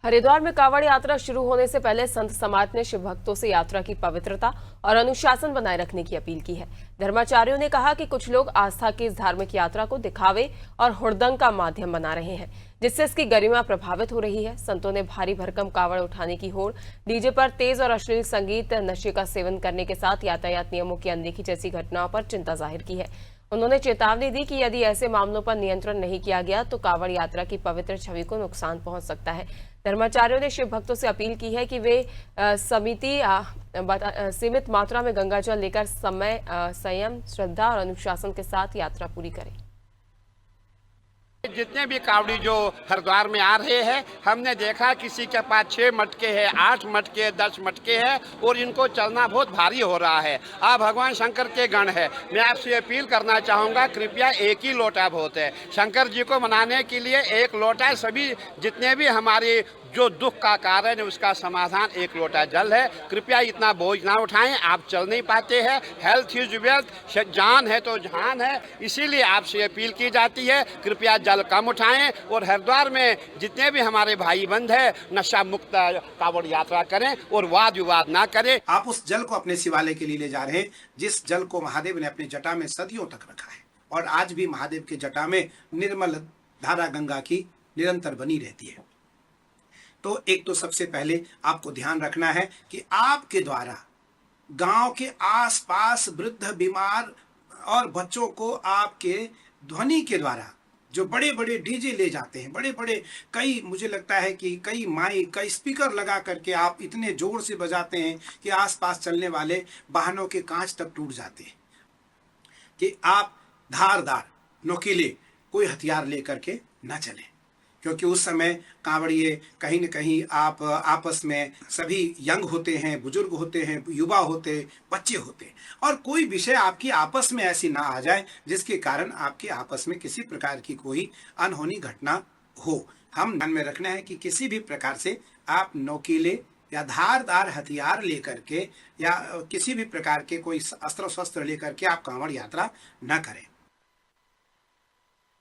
हरिद्वार में कांवड़ यात्रा शुरू होने से पहले संत समाज ने शिव भक्तों से यात्रा की पवित्रता और अनुशासन बनाए रखने की अपील की है। धर्माचार्यों ने कहा कि कुछ लोग आस्था की इस धार्मिक यात्रा को दिखावे और हुड़दंग का माध्यम बना रहे हैं, जिससे इसकी गरिमा प्रभावित हो रही है। संतों ने भारी भरकम कांवड़ उठाने की होड़, डीजे पर तेज और अश्लील संगीत, नशे का सेवन करने के साथ यातायात नियमों की अनदेखी जैसी घटनाओं पर चिंता जाहिर की है। उन्होंने चेतावनी दी कि यदि ऐसे मामलों पर नियंत्रण नहीं किया गया तो कांवड़ यात्रा की पवित्र छवि को नुकसान पहुंच सकता है। धर्माचार्यों ने शिव भक्तों से अपील की है कि वे सीमित मात्रा में गंगाजल लेकर संयम, श्रद्धा और अनुशासन के साथ यात्रा पूरी करें। जितने भी कावड़ी जो हरिद्वार में आ रहे हैं, हमने देखा किसी के पास 6 मटके हैं, 8 मटके, 10 मटके हैं और इनको चलना बहुत भारी हो रहा है। आप भगवान शंकर के गण है, मैं आपसे अपील करना चाहूँगा, कृपया एक ही लोटा बहुत है। शंकर जी को मनाने के लिए एक लोटा, सभी जितने भी हमारे जो दुख का कारण है उसका समाधान एक लोटा जल है। कृपया इतना बोझ ना उठाएं, आप चल नहीं पाते हैं। हेल्थ इज वेल्थ, जान है तो जहान है, इसीलिए आपसे अपील की जाती है कृपया जल कम उठाएं और हरिद्वार में जितने भी हमारे भाई बंद है नशा मुक्त कांवड़ यात्रा करें और वाद विवाद ना करें। आप उस जल को अपने शिवालय के लिए ले जा रहे हैं जिस जल को महादेव ने अपनी जटा में सदियों तक रखा है और आज भी महादेव की जटा में निर्मल धारा गंगा की निरंतर बनी रहती है। तो एक तो सबसे पहले आपको ध्यान रखना है कि आपके द्वारा गांव के आसपास वृद्ध, बीमार और बच्चों को आपके ध्वनि के द्वारा जो बड़े बड़े डीजे ले जाते हैं, बड़े बड़े कई, मुझे लगता है कि कई माइक, कई स्पीकर लगा करके आप इतने जोर से बजाते हैं कि आसपास चलने वाले वाहनों के कांच तक टूट जाते हैं, कि आप धारदार नोकीले कोई हथियार लेकर के न चलें, क्योंकि उस समय कांवड़िए कहीं न कहीं आप आपस में सभी यंग होते हैं, बुजुर्ग होते हैं, युवा होते, बच्चे होते, और कोई विषय आपकी आपस में ऐसी ना आ जाए जिसके कारण आपके आपस में किसी प्रकार की कोई अनहोनी घटना हो। हम ध्यान में रखना है कि किसी भी प्रकार से आप नोकीले या धारदार हथियार लेकर के या किसी भी प्रकार के कोई अस्त्र शस्त्र लेकर के आप कांवड़ यात्रा न करें।